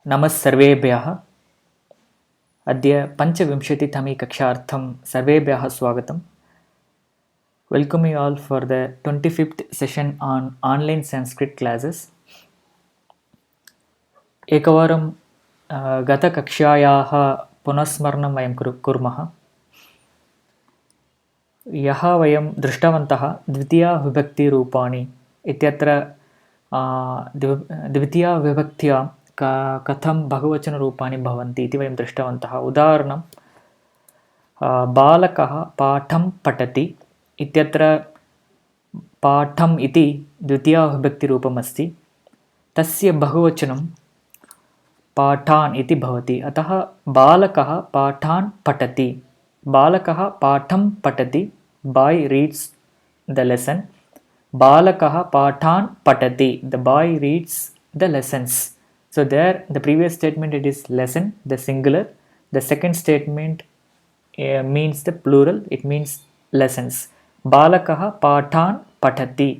नमः सर्वेभ्यः। अद्य 25तमी कक्षार्थं सर्वेभ्यः स्वागतम्। Welcome you all for the 25th session on online Sanskrit classes. एकवारं गतकक्षायाः पुनस्मरणं वयं कुर्मः। यः वयं दृष्टवन्तः द्वितीयाविभक्तिरूपाणि इत्यत्र द्वितीयाविभक्त्या कथं बहुवचनरूपाणि भवन्ति इति वयं दृष्टवन्तः। उदाहरणं बालकः पाठं पठति इत्यत्र पाठम् इति द्वितीयाविभक्तिरूपम् अस्ति। तस्य बहुवचनं पाठान् इति भवति। अतः बालकः पाठान् पठति। बालकः पाठं पठति, बाय् रीड्स् द लेसन्। बालकः पाठान् पठति, the boy reads the lessons. So there the previous statement it is lesson, the singular. The second statement means the plural, it means lessons. बालकः पाठान् पठति।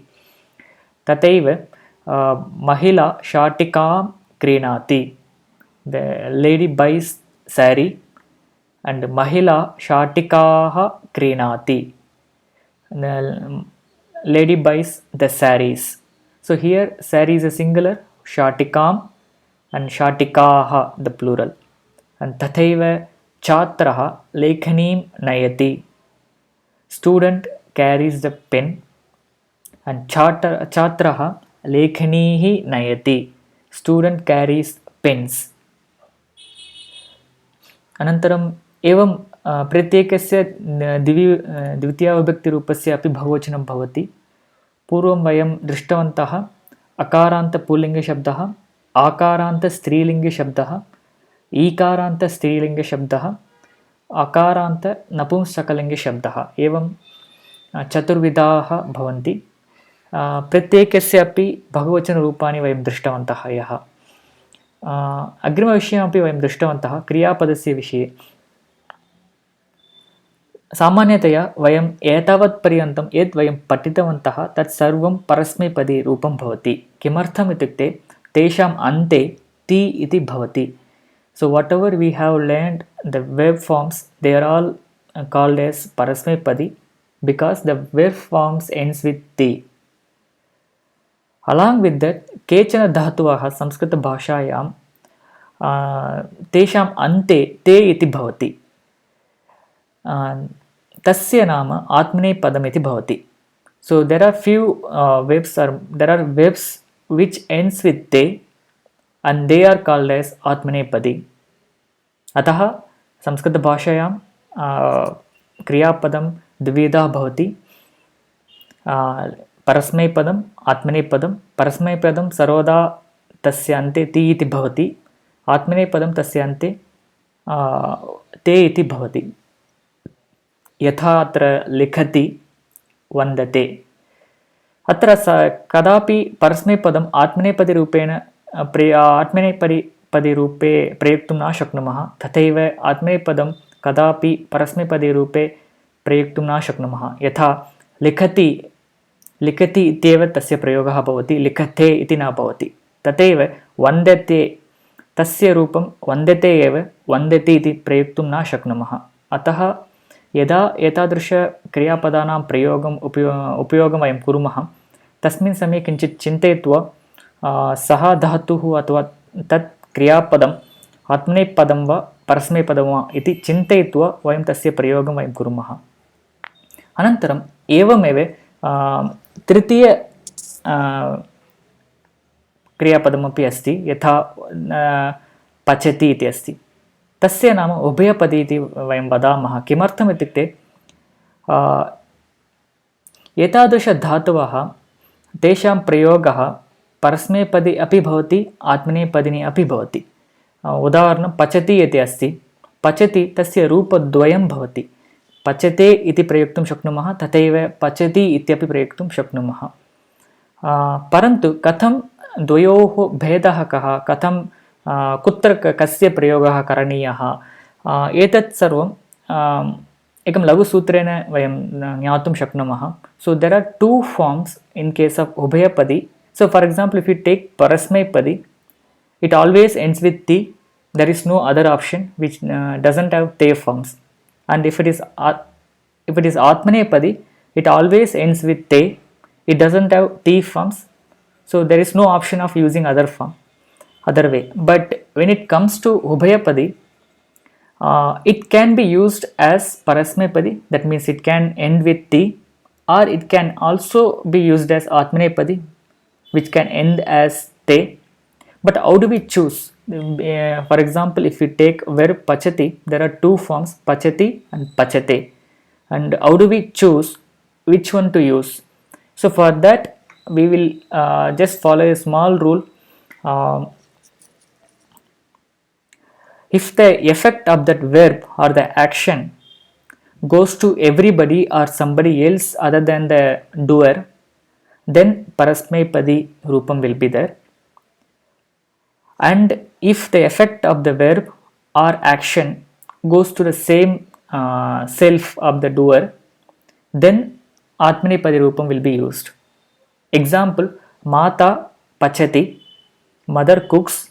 तथैव महिला शाटिकां क्रीणाति, the lady buys saree and महिला शाटिकाः क्रीणाति, the lady buys the sarees. So here saree is a singular, शाटिकां and शाटिकाः the plural. And तथैव छात्रः लेखनीं नयति, student carries the pen and छात्रः लेखनीः नयति, student carries pens. अनन्तरम् एवं प्रत्येकस्य द्वितीयाविभक्तिरूपस्य अपि बहुवचनं भवति। पूर्वं वयं दृष्टवन्तः अकारान्तपुल्लिङ्गशब्दः, आकारान्तस्त्रीलिङ्गशब्दः, ईकारान्तस्त्रीलिङ्गशब्दः, अकारान्तनपुंसकलिङ्गशब्दः, एवं चतुर्विधाः भवन्ति। प्रत्येकस्य अपि बहुवचनरूपाणि वयं दृष्टवन्तः। यः अग्रिमविषयमपि वयं दृष्टवन्तः क्रियापदस्य विषये। सामान्यतया वयम् एतावत्पर्यन्तं यद् वयं पठितवन्तः तत् सर्वं परस्मैपदीरूपं भवति। किमर्थम् इत्युक्ते तेषाम् अन्ते ति इति भवति। So whatever we have learned, the verb forms, they are all called as parasmaipadi because the verb forms ends with ti. Along with that, केचन धातवः संस्कृतभाषायां तेषाम् अन्ते ते इति भवति। तस्य नाम आत्मनेपदम् इति भवति। So there are few there are verbs which ends with te and they are called as आत्मनेपदी। अतः संस्कृतभाषायां क्रियापदं द्विविधः भवति, परस्मैपदम् आत्मनेपदं। परस्मैपदं सर्वदा तस्य अन्ते ति इति भवति, आत्मनेपदं तस्य अन्ते ते इति भवति। यथा अत्र लिखति, वन्दते। अत्र कदापि परस्मैपदम् आत्मनेपदीरूपेण आत्मनेपदीरूपे प्रयोक्तुं न शक्नुमः। तथैव आत्मनेपदं कदापि परस्मैपदीरूपे प्रयोक्तुं न शक्नुमः। यथा लिखति, लिखति इत्येव तस्य प्रयोगः भवति, लिखते इति न भवति। तथैव वन्दते, तस्य रूपं वन्दते एव, वन्दति इति प्रयोक्तुं न शक्नुमः। अतः यदा एतादृशक्रियापदानां उपयोगं वयं कुर्मः तस्मिन् समये किञ्चित् चिन्तयित्वा सः धातुः अथवा तत् क्रियापदम् आत्मनेपदं वा परस्मैपदं वा इति चिन्तयित्वा वयं तस्य प्रयोगं वयं कुर्मः। अनन्तरम् एवमेव तृतीय क्रियापदमपि अस्ति। यथा पचति इति अस्ति, तस्य नाम उभयपदी इति वयं वदामः। किमर्थम् इत्युक्ते एतादृशधातवः तेषां प्रयोगः परस्मैपदी अपि भवति, आत्मनेपदिनी अपि भवति। उदाहरणं पचति इति अस्ति, पचति तस्य रूपद्वयं भवति। पचते इति प्रयोक्तुं शक्नुमः, तथैव पचति इत्यपि प्रयोक्तुं शक्नुमः। परन्तु कथं द्वयोः भेदः कः, कथं कुत्र कस्य प्रयोगः करणीयः, एतत् सर्वं एकं लघुसूत्रेण वयं ज्ञातुं शक्नुमः। So there are two forms in case of ubhayapadi. So for example, if you take parasmaipadi, it always ends with ti. There is no other option which doesn't have te forms. And if it is Atmanepadi, it always ends with te. It doesn't have ti forms, so there is no option of using other way. But when it comes to Ubhayapadi, it can be used as Parasmepadi, that means it can end with ti, or it can also be used as Atmanepadi, which can end as te. But how do we choose? For example, if we take verb pachati, there are two forms, pachati and pachate. And how do we choose which one to use? So for that, we will just follow a small rule. If the effect of that verb or the action goes to everybody or somebody else other than the doer, then Parasmepadi Rupam will be there. And if the effect of the verb or action goes to the same self of the doer, then Atmanepadi Rupam will be used. Example, Mata Pachati, mother cooks,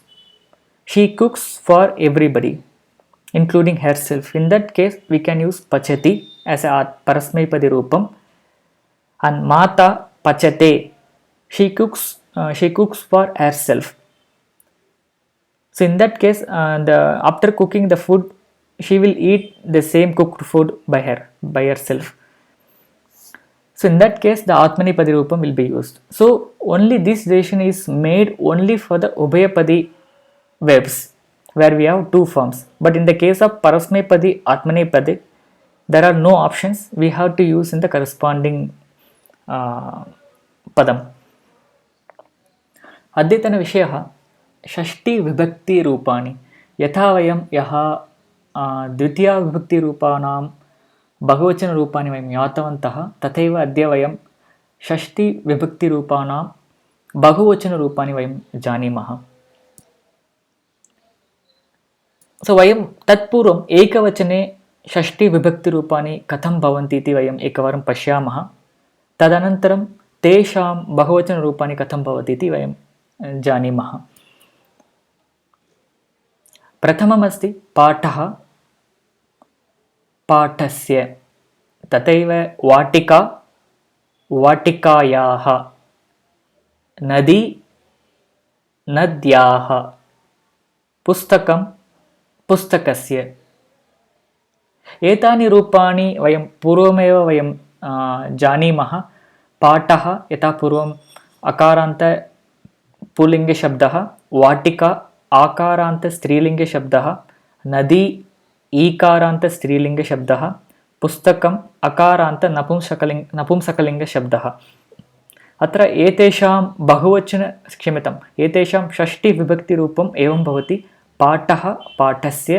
she cooks for everybody, including herself. In that case, we can use Pachati as a Parasmepadi Rupam. And Mata Pachate, she cooks for herself. So in that case, after cooking the food, she will eat the same cooked food by herself. So in that case, the Atmanepadi Rupam will be used. So only this decision is made only for the Ubhayapadi verbs, where we have two forms. But in the case of Parasmepadi, Atmanepadi, there are no options. We have to use in the corresponding padam. अद्यतन विषयः षष्ठी विभक्ति रूपाणि. यथा वयं द्वितीया विभक्ति रूपाणां बहुवचन रूपाणि वयं ज्ञातवन्तः, तथैव अद्य वयं षष्ठी विभक्ति रूपाणां बहुवचन रूपाणि वयं जानीमः. सो वयं तत्पूर्वम् एकवचने षष्ठी विभक्ति रूपाणि कथं भवन्ति इति वयम् एकवारं पश्यामः. तदनन्तरं तेषां बहुवचन रूपाणि कथं भवति इति वयं जानीमः. प्रथममस्ति पाठः, पाठस्य, तथैव वाटिका, वाटिकायाः, नदी, नद्याः, पुस्तकं, पुस्तकस्य. एतानि रूपाणि वयं पूर्वमेव वयं जानीमः. पाठः यथा पूर्वम् अकारान्त पुल्लिङ्गशब्दः, वाटिका आकारान्त स्त्रीलिङ्गशब्दः, नदी ईकारान्त स्त्रीलिङ्गशब्दः, पुस्तकम् अकारान्त नपुंसकलिङ्गशब्दः. अत्र एतेषां एतेषां षष्ठी विभक्तिरूपम् एवं भवति. पाठः पाठस्य,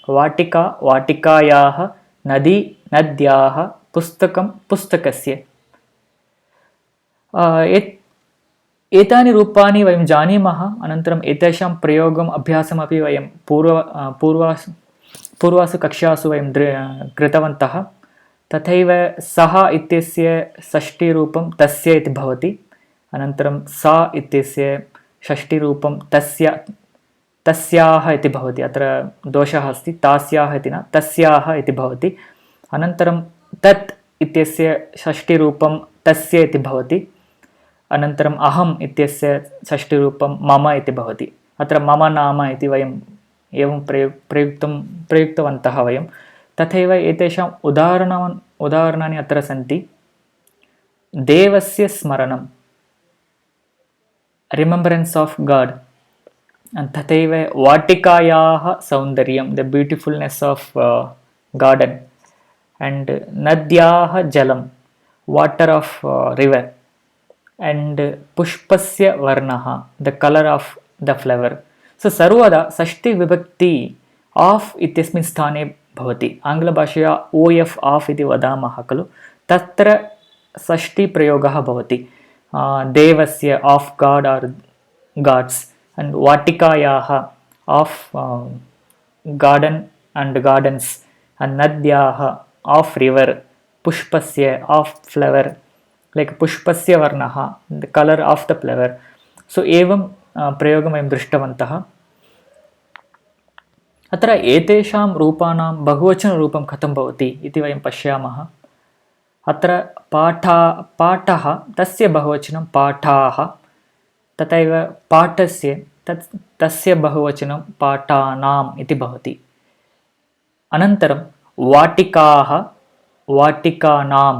वाटिका वाटिकायाः, नदी नद्याः, पुस्तकं पुस्तकस्य. एतानि रूपाणि वयं जानीमः. अनन्तरम् एतेषां प्रयोगम् अभ्यासमपि वयं पूर्वासु कक्षासु वयं कृतवन्तः. तथैव सः इत्यस्य षष्ठीरूपं तस्य इति भवति. अनन्तरं सा इत्यस्य षष्ठीरूपं तस्याः इति भवति. अत्र दोषः अस्ति, तास्याः इति न, तस्याः इति भवति. अनन्तरं तत् इत्यस्य षष्ठीरूपं तस्य इति भवति. अनन्तरम् अहम् इत्यस्य षष्ठीरूपं मम इति भवति. अत्र मम नाम इति वयम् एवं प्रयुक्तवन्तः वयं. तथैव एतेषाम् उदाहरणानि अत्र सन्ति. देवस्य स्मरणं, रिमेम्बरेन्स् आफ् गाड्. तथैव वाटिकायाः सौन्दर्यं, the beautifulness of garden. and nadyah jalam, water of river, and pushpasya varnaha, the color of the flower. So sarvada sashti vibhakti of ityasmin sthane bhavati. Angla bhashaya of of iti vadamaha khalu, tatra sashti prayogaha bhavati. Devasya of god or gods, and vatikayaha of garden and gardens, and nadyaha of river, pushpasya of flower, like pushpasya varnaha, the color of the flower. So evam prayogam ayam drishtavantah. अत्र एतेषां रूपाणां बहुवचनरूपं कथं भवति इति वयं पश्यामः। अत्र पाठः तस्य बहुवचनं पाठाः, तथैव पाठस्य तस्य बहुवचनं पाठानाम् इति भवति। अनन्तरं वाटिकाः वाटिकानां,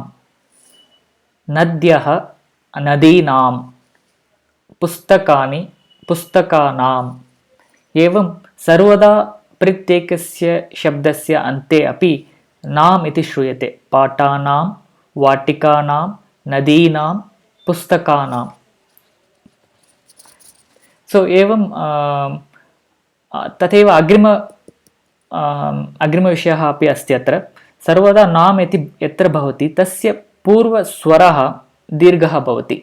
नद्यः नदीनां, पुस्तकानि पुस्तकानाम्। एवं सर्वदा प्रत्येकस्य शब्दस्य अन्ते अपि नाम इति श्रूयते। पाठानां, वाटिकानां, नदीनां, पुस्तकानाम्। सो एवं तथैव अग्रिमविषयः अपि अस्ति। अत्र सर्वदा नाम इति यत्र भवति तस्य पूर्वस्वरः दीर्घः भवति।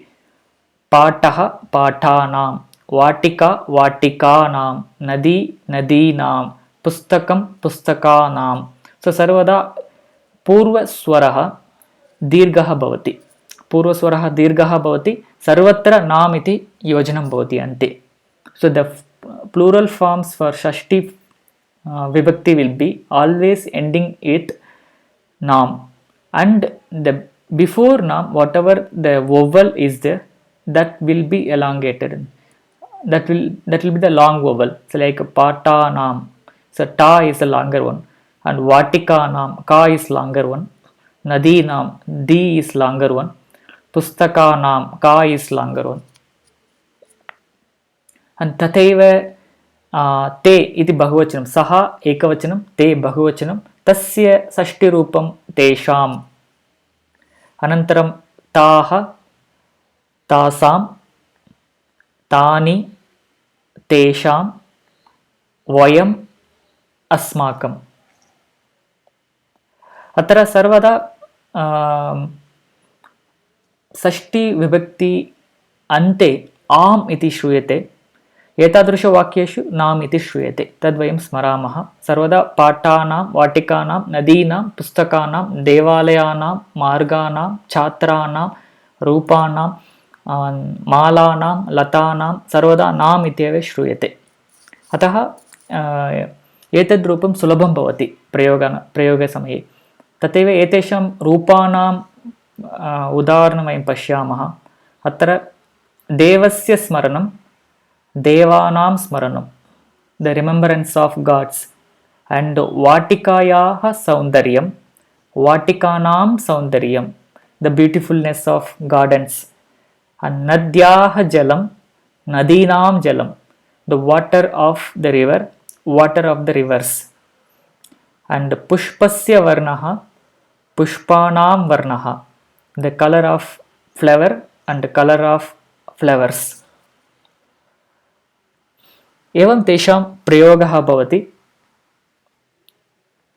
पाठः पाठानां, वाटिका वाटिकानां, नदी नदीनां, पुस्तकं पुस्तकानां। सो सर्वदा पूर्वस्वरः दीर्घः भवति। पूर्वस्वरः दीर्घः भवति, सर्वत्र नाम इति योजनं भवति अन्ते। So the plural forms for Shashti vibhakti will be always ending with nam, and the before nam whatever the vowel is there, that will be elongated. That will be the long vowel. So like pata nam, so ta is a longer one, and vatika nam, ka is longer one, nadi nam, di is longer one, pustaka nam, ka is longer one. And तथैव ते इति बहुवचनं, सः एकवचनं, ते बहुवचनं, तस्य षष्टिरूपं तेषाम्। अनन्तरं ताः तासां, तानि तेषां, वयम् अस्माकम्। अत्र सर्वदा षष्टिविभक्ति अन्ते आम् इति श्रूयते। एतादृशवाक्येषु नाम इति श्रूयते, तद्वयं स्मरामः। सर्वदा पाठानां, वाटिकानां, नदीनां, पुस्तकानां, देवालयानां, मार्गानां, छात्राणां, रूपाणां, मालानां, लतानां, सर्वदा नाम इत्येव श्रूयते। अतः एतद् रूपं सुलभं भवति प्रयोगसमये। तथैव एतेषां रूपाणाम् उदाहरणं वयं पश्यामः। अत्र देवस्य स्मरणं, देवानां स्मरणं, द रिमेम्बरेन्स् आफ् गाड्स्, and वाटिकायाः सौन्दर्यं, वाटिकानां सौन्दर्यं, the beautifulness of gardens, and नद्याः जलं, नदीनां जलं, the water of the river, water of the rivers, and पुष्पस्य वर्णः, पुष्पाणां वर्णः, the color of flower and color of flowers. एवं तेषां प्रयोगः भवति।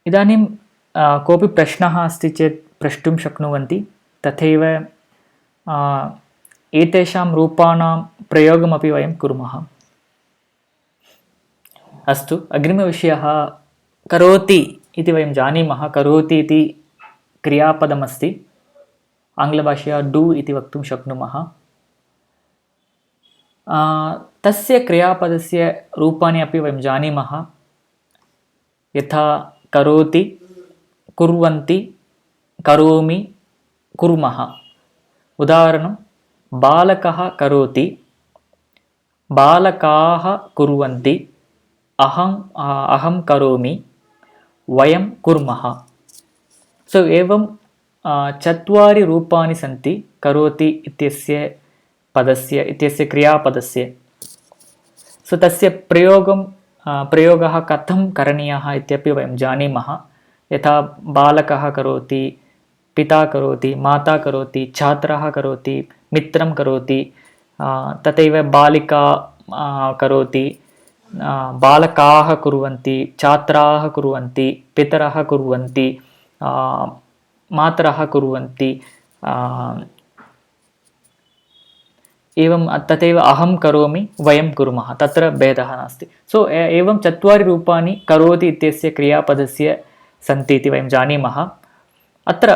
इदानीं कोऽपि प्रश्नः अस्ति चेत् प्रष्टुं शक्नुवन्ति। तथैव एतेषां रूपाणां प्रयोगमपि वयं कुर्मः। अस्तु, अग्रिमविषयः करोति इति वयं जानीमः। करोति इति क्रियापदमस्ति। आङ्ग्लभाषया डू इति वक्तुं शक्नुमः। तस्य क्रियापदस्य रूपाणि अपि वयं जानीमः। यथा करोति, कुर्वन्ति, करोमि, कुर्मः। उदाहरणं, बालकः करोति, बालकाः कुर्वन्ति, अहं करोमि, वयं कुर्मः। सो एवं चत्वारि रूपाणि सन्ति करोति इत्यस्य पदस्य, इत्यस्य क्रियापदस्य। सो तस्य प्रयोगः कथं करणीयः इत्यपि वयं जानीमः। यथा बालकः करोति, पिता करोति, माता करोति, छात्रः करोति, मित्रं करोति, तथैव बालिका करोति, बालकाः कुर्वन्ति, छात्राः कुर्वन्ति, पितरः कुर्वन्ति, मातरः कुर्वन्ति, एवं तथैव अहं करोमि, वयं कुर्मः। तत्र भेदः नास्ति। सो एवं चत्वारि रूपाणि करोति इत्यस्य क्रियापदस्य सन्ति इति वयं जानीमः। अत्र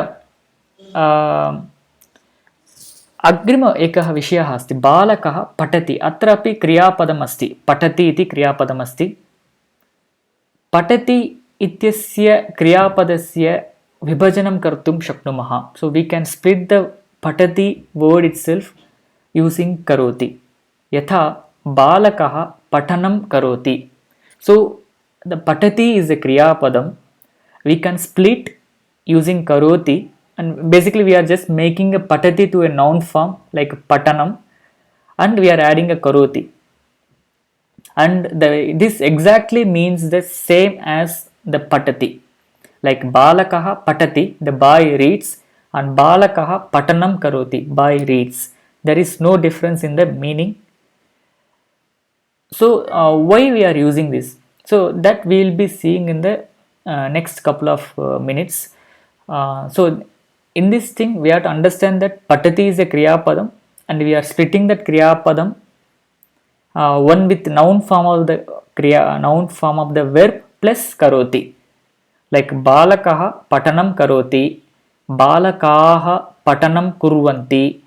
अग्रिम एकः विषयः अस्ति, बालकः पठति। अत्रापि क्रियापदम् अस्ति, पठति इति क्रियापदमस्ति। पठति इत्यस्य क्रियापदस्य विभजनं कर्तुं शक्नुमः. So we can split the पठति word itself using करोति. यथा बालकः पठनं करोति. So the पठति is a क्रियापदम. We can split using karoti, and basically we are just making a patati to a noun form like patanam, and we are adding a karoti, and this exactly means the same as the patati. Like balakaha patati, the boy reads, and balakaha patanam karoti, boy reads. There is no difference in the meaning. So why we are using this? So that we will be seeing in the next couple of minutes. So in this thing we have to understand that patati is a kriya padam, and we are splitting that kriya padam one with noun form of the verb plus karoti. Like balakaha patanam karoti, balakaha patanam kurvanti,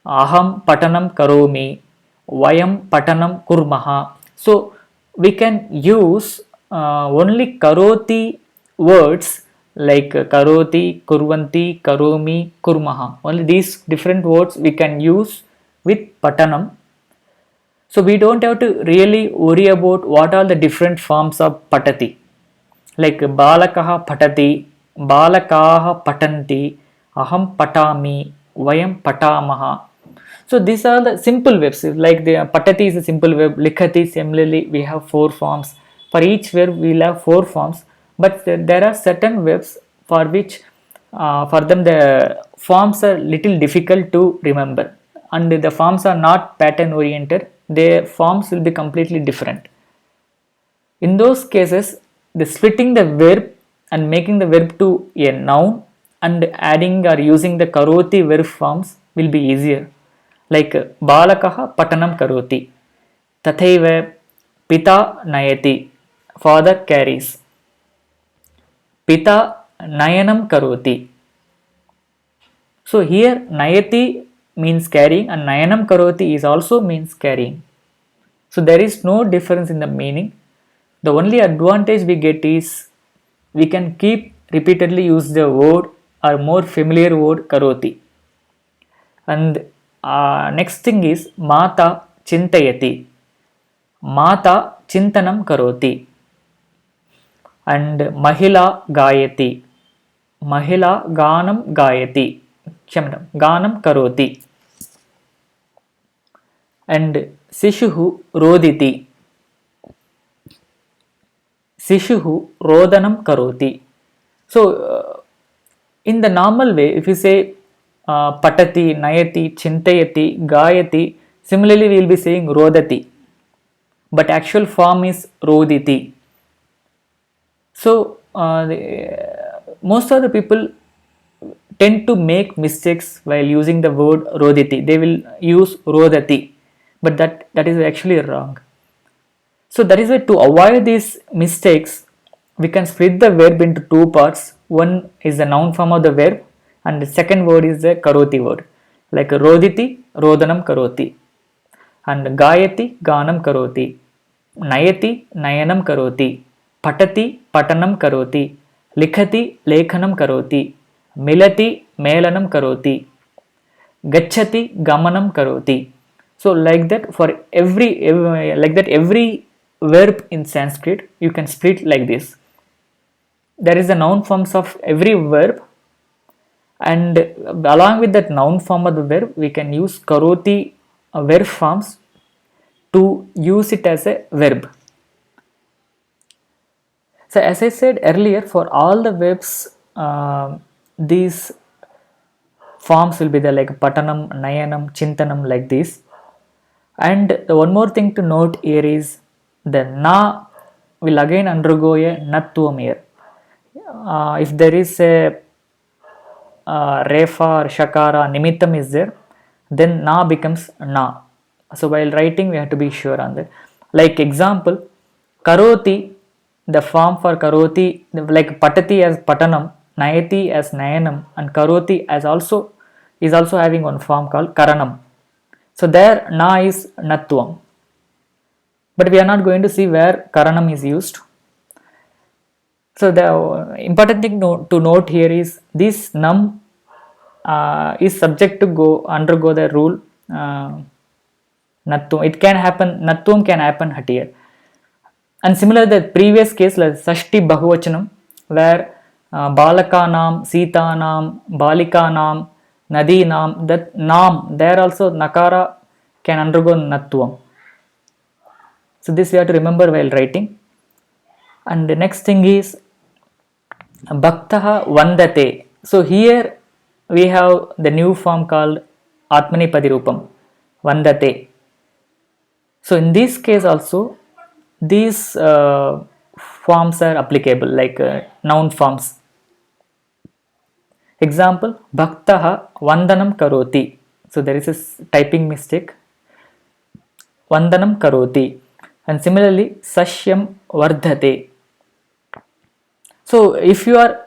aham patanam karomi, vayam patanam kurmaha. So we can use only karoti words like karoti, kurvanti, karomi, kurmaha. Only these different words we can use with patanam. So we don't have to really worry about what are the different forms of patati. Like balakaha patati, balakaha patanti, aham patami, vayam patamaha. So these are the simple verbs. Like the patati is a simple verb, likhati similarly we have 4 forms. For each verb we will have 4 forms, but there are certain verbs for which for them the forms are little difficult to remember, and the forms are not pattern oriented. Their forms will be completely different. In those cases, the splitting the verb and making the verb to a noun and adding or using the karoti verb forms will be easier. Like balakaha patanam karoti, tathaiva pita nayati, father carries, pita nayanam karoti. So here nayati means carrying, and nayanam karoti is also means carrying. So there is no difference in the meaning. The only advantage we get is we can keep repeatedly use the word or more familiar word karoti. And next thing is mata chintayati, mata chintanam karoti, and mahila gayati, mahila ganam gayati, ganam karoti, and sishuhu roditi, sishuhu rodanam karoti. So in the normal way, if you say patati, nayati, chintayati, gayati, similarly we will be saying rodati, but actual form is roditi. So most of the people tend to make mistakes while using the word roditi. They will use rodati, but that is actually wrong. So that is why, to avoid these mistakes, we can split the verb into 2 parts. One is the noun form of the verb, and the second word is the karoti word. Like roditi, rodanam karoti, and gayati, ganam karoti, nayati, nayanam karoti, patati, patanam karoti, likhati, lekhanam karoti, milati, melanam karoti, gachati, gamanam karoti. So like that, for every verb in Sanskrit you can split like this. There is a noun forms of every verb, and along with that noun form of the verb we can use karoti verb forms to use it as a verb. So as I said earlier, for all the verbs these forms will be there, like patanam, nayanam, chintanam, like this. And the one more thing to note here is the na will again undergo a nattuam here. If there is a refa or shakara nimittam is there, then na becomes na. So while writing we have to be sure on that. Like example, karoti, the form for karoti, like patati as patanam, nayati as nayanam, and karoti as also is also having one form called karanam. So there na is nattuam, but we are not going to see where karanam is used. So the important thing to note here is this num is subject to undergo the rule nattum. It can happen, nattum can happen here. And similar the previous case like Sashti Bahuvachanam, where Balakanam, Sitanam, Balikanam, Nadinam, that Nam, there also Nakara can undergo Nattuam. So this we have to remember while writing. And the next thing is Bhaktaha Vandate. So here we have the new form called Atmanepadi Rupam, Vandate. So in this case also these forms are applicable, like noun forms. Example, Bhaktaha Vandanam Karoti. So there is a typing mistake. Vandanam Karoti. And similarly, Sashyam Vardhate. So if you are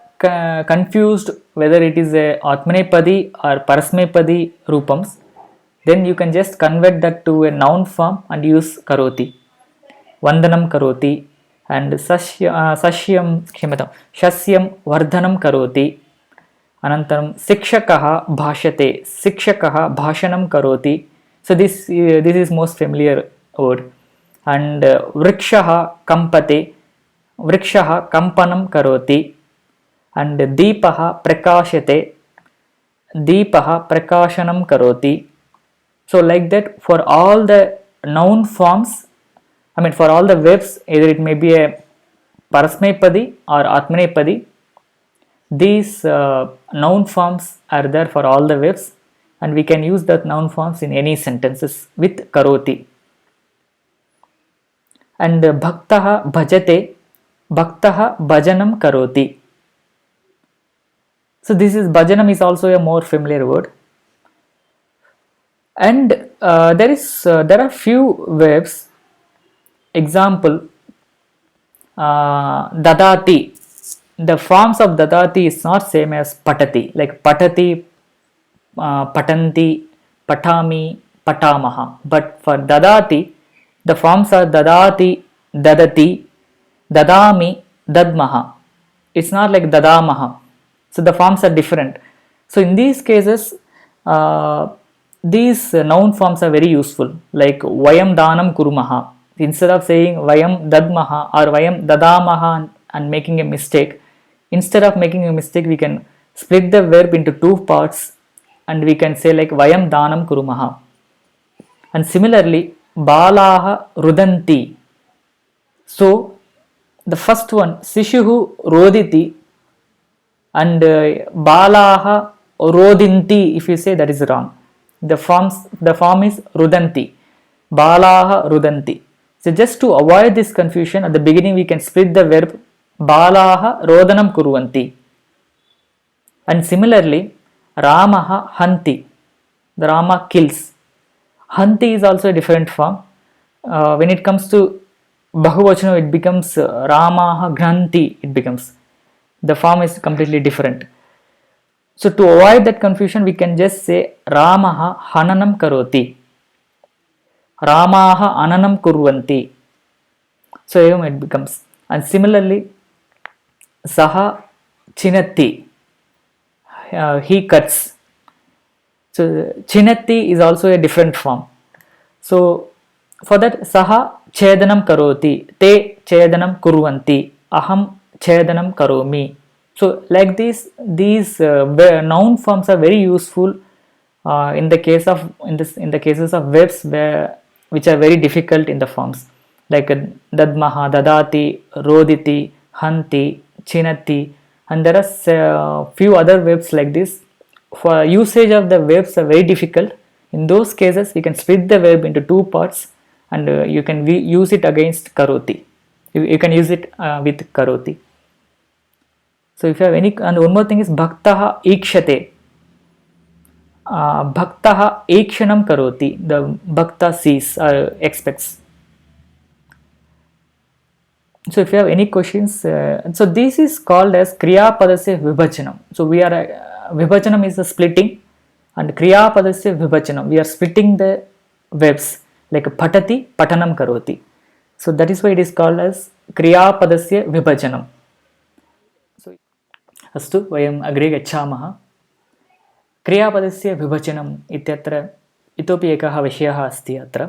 confused whether it is a Atmanepadi or Parasmepadi Rupams, then you can just convert that to a noun form and use Karoti. Vandanam Karoti and Sashyam Vardhanam Karoti. Anantaram Sikshakaha Bhashate. Sikshakaha Bhashanam Karoti. So this is most familiar word. And Vrikshaha Kampate. Vrikshaha Kampanam Karoti. And Deepaha Prakashate. Deepaha Prakashanam Karoti. So like that for all the noun forms, for all the verbs, either it may be a Parasmepadi or Atmanepadi, these noun forms are there for all the verbs, and we can use that noun forms in any sentences with Karoti. And Bhaktaha Bhajate, Bhaktaha Bhajanam Karoti. So this is Bhajanam is also a more familiar word. And there are few verbs. Example, Dadati. The forms of Dadati is not same as Patati. Like Patati, Patanti, Patami, Patamaha. But for Dadati, the forms are Dadati, Dadati, Dadami, Dadmaha. It's not like Dadamaha. So the forms are different. So in these cases, these noun forms are very useful. Like Vayam Danam Kurumaha. Instead of saying Vayam Dadmaha or Vayam Dadamaha and making a mistake, instead of making a mistake, we can split the verb into two parts and we can say like Vayam Danam Kurumaha. And similarly, Balaha Rudanti. So the first one, Sishuhu Roditi, and Balaha Rodinti, if you say, that is wrong. The form is Rudanti. Balaha Rudanti. So just to avoid this confusion, at the beginning we can split the verb Balaha Rodanam Kuruvanti. And similarly, Ramaha Hanti. The Rama kills. Hanti is also a different form. When it comes to Bahuvachana, it becomes Ramaha Granti. It becomes. The form is completely different. So to avoid that confusion, we can just say Ramaha Hananam Karoti. Ramaha Ananam Kurvanti. So it becomes. And similarly, Saha Chinati. He cuts. So Chinati is also a different form. So for that, Saha Chedanam Karoti. Te Chedanam Kurvanti. Aham Chedanam Karomi. So like these noun forms are very useful in the cases of verbs which are very difficult in the forms, like Dadmaha, Dadati, Roditi, Hanti, Chinati, and there are few other verbs like this. For usage of the verbs are very difficult. In those cases, we can split the verb into two parts, and you can use it against Karoti. You can use it with Karoti. So if you have any, and one more thing is Bhaktaha Ikshate. Bhaktaha Ikshanam Karoti. The Bhakta sees or expects. So if you have any questions, so this is called as Kriya Padasya Vibhajanam. So we are Vibhajanam is the splitting, and Kriya Padasya Vibhajanam, we are splitting the verbs like Patati, Patanam Karoti. So that is why it is called as Kriya Padasya Vibhajanam. अस्तु, वयम् अग्रे गच्छामः। क्रियापदस्य विभजनम् इत्यत्र इतोपि एकः विषयः अस्ति अत्र।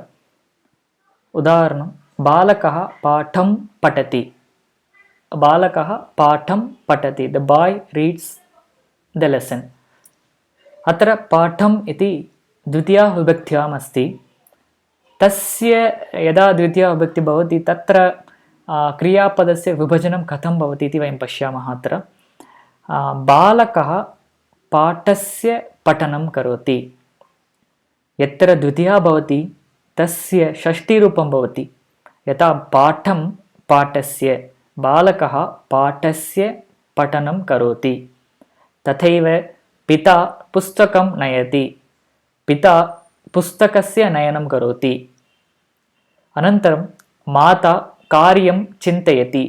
उदाहरणं, बालकः पाठं पठति। बालकः पाठं पठति, the boy reads the lesson. अत्र पाठम् इति द्वितीया विभक्त्याम् अस्ति। तस्य यदा द्वितीया विभक्ति भवति तत्र क्रियापदस्य विभजनं कथं भवति इति वयं पश्यामः। अत्र बालकः पाठस्य पठनं करोति। यत्र द्वितीया भवति तस्य षष्ठीरूपं भवति। यथा पाठं पाठस्य, बालकः पाठस्य पठनं करोति। तथैव पिता पुस्तकं नयति, पिता पुस्तकस्य नयनं करोति। अनन्तरं माता कार्यं चिन्तयति,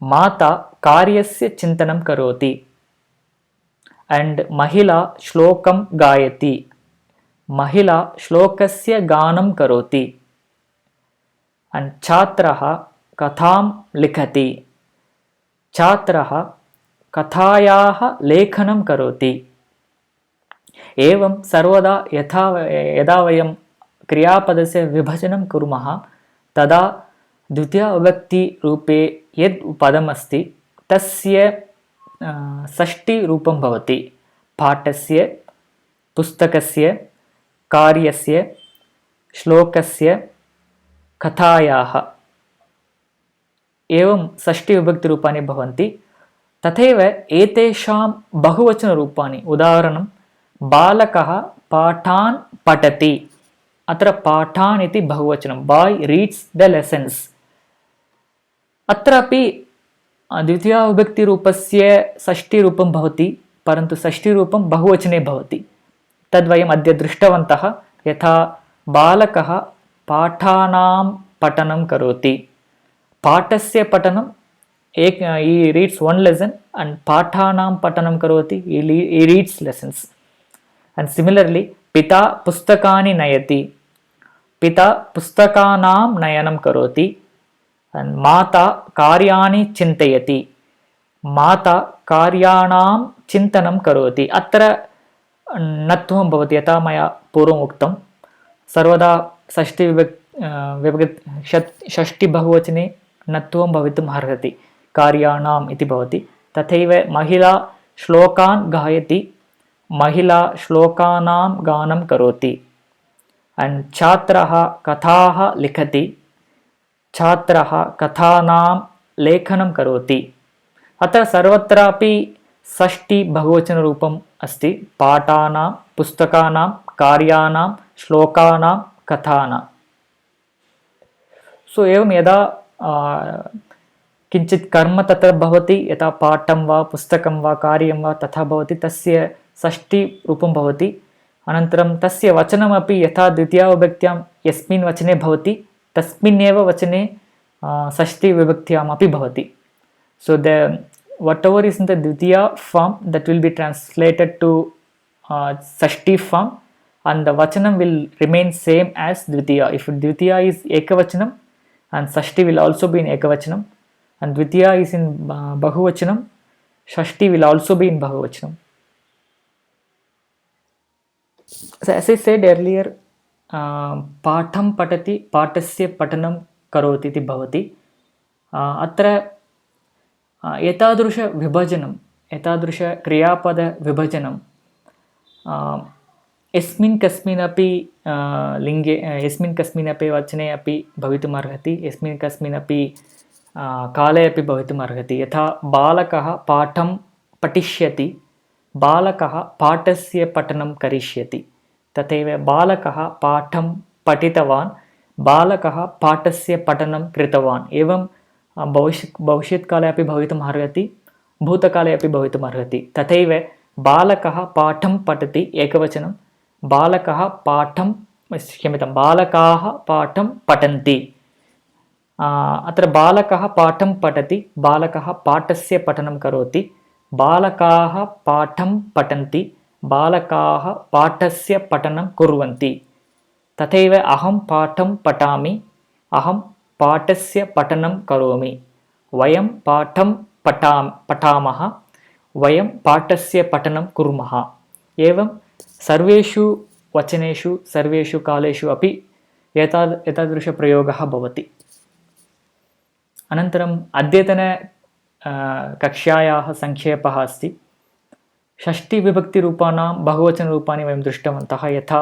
माता कार्यस्य चिन्तनं करोति। एंड महिला श्लोकं गायति, महिला श्लोकस्य गानं करोति। एंड छात्रः कथां लिखति, छात्रः कथायाः लेखनं करोति। एवं सर्वदा यदा वयं क्रियापदस्य विभजनं कुर्मः तदा द्वितीया विभक्तिरूपे यद् पदम् अस्ति तस्य षष्ठीरूपं भवति। पाठस्य, पुस्तकस्य, कार्यस्य, श्लोकस्य, कथायाः, एवं षष्ठीविभक्तिरूपाणि भवन्ति। तथैव एतेषां बहुवचनरूपाणि, उदाहरणं बालकः पाठान् पठति। अत्र पाठान् इति बहुवचनं, बाय् रीड्स् द लेसन्स्। अत्रापि द्वितीया विभक्तिरूपस्य षष्ठीरूपं भवति, परन्तु षष्ठीरूपं बहुवचने भवति। तद्वयम् अद्य दृष्टवन्तः। यथा बालकः पाठानां पठनं करोति, पाठस्य पठनं he reads one lesson, and पाठानां पठनं करोति, he reads lessons. And similarly, पिता पुस्तकानि नयति, पिता पुस्तकानां नयनं करोति। and माता कार्याणि चिन्तयति, माता कार्याणां चिन्तनं करोति। अत्र नत्वं भवति। यथा मया पूर्वम् उक्तं, सर्वदा षष्ठीबहुवचने नत्वं भवितुम् अर्हति, कार्याणाम् इति भवति। तथैव महिला श्लोकान् गायति, महिला श्लोकानां गानं करोति। एंड छात्रः कथाः लिखति, छात्रः कथानां लेखनं करोति। अत्र सर्वत्रापि षष्ठी बहुवचनरूपम् अस्ति, पाठानां, पुस्तकानां, कार्याणां, श्लोकानां, कथानां। सो एवं यदा किञ्चित् कर्म तत्र भवति, यथा पाठं वा पुस्तकं वा कार्यं वा तथा भवति, तस्य षष्ठीरूपं भवति। अनन्तरं तस्य वचनमपि यथा द्वितीयाविभक्त्यां यस्मिन् वचने भवति तस्मिन्नेव वचने षष्ठीविभक्त्यामपि भवति। So whatever is in the Dvitiya form, that will be translated to Shashti form, and the Vachanam will remain same as Dvitiya. If Dvitiya is Ekavachanam, and Shashti will also be in Ekavachanam, and Dvitiya is in Bahuvachanam, Shashti will also be in Bahuvachanam. So as I said earlier, Patham patati, Patasya patanam karoti iti bhavati. Atra एतादृश विभजनं, एतादृश क्रियापद विभजनं यस्मिन् कस्मिन्नपि लिङ्गे, यस्मिन् कस्मिन्नपि वचने अपि भवितुम् अर्हति, यस्मिन् कस्मिन्नपि काले अपि भवितुम् अर्हति। यथा बालकः पाठं पठिष्यति, बालकः पाठस्य पठनं करिष्यति। तथैव बालकः पाठं पठितवान्, बालकः पाठस्य पठनं कृतवान्। एवं भविष्यत्काले अपि भवितुम् अर्हति, भूतकाले अपि भवितुम् अर्हति। तथैव बालकः पाठं पठति एकवचनं, बालकः पाठं क्षम्यतां बालकाः पाठं पठन्ति। अत्र बालकः पाठं पठति, बालकः पाठस्य पठनं करोति, बालकाः पाठं पठन्ति, बालकाः पाठस्य पठनं कुर्वन्ति। तथैव अहं पाठं पठामि, अहं पाठस्य पठनं करोमि, वयं पाठं पठामः, वयं पाठस्य पठनं कुर्मः। एवं सर्वेषु वचनेषु सर्वेषु कालेषु अपि एतादृशप्रयोगः भवति। अनन्तरम् अद्यतन कक्ष्यायाः संक्षेपः अस्ति। षष्टिविभक्तिरूपाणां बहुवचनरूपाणि वयं दृष्टवन्तः, यथा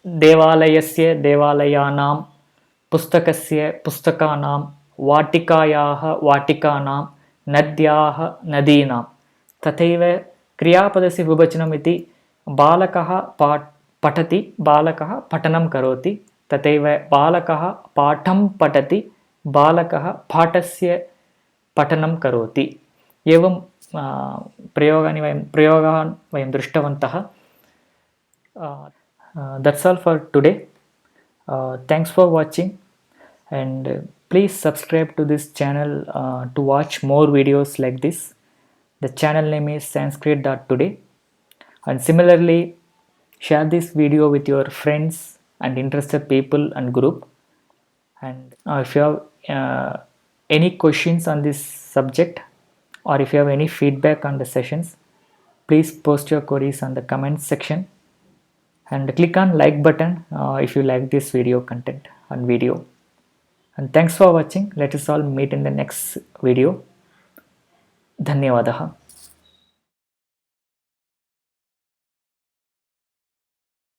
देवालयस्य देवालयानां, पुस्तकस्य पुस्तकानां, वाटिकायाः वाटिकानां, नद्याः नदीनां। तथैव क्रियापदस्य विभजनम् इति बालकः पठति, बालकः पठनं करोति। तथैव बालकः पाठं पठति, बालकः पाठस्य पठनं करोति। एवं प्रयोगान् वयं दृष्टवन्तः। That's all for today. Thanks for watching, and please subscribe to this channel to watch more videos like this. The channel name is Sanskrit.today, and similarly share this video with your friends and interested people and group. And if you have any questions on this subject, or if you have any feedback on the sessions, please post your queries on the comments section, and click on like button if you like this video content and video. And thanks for watching. Let us all meet in the next video. धन्यवादः.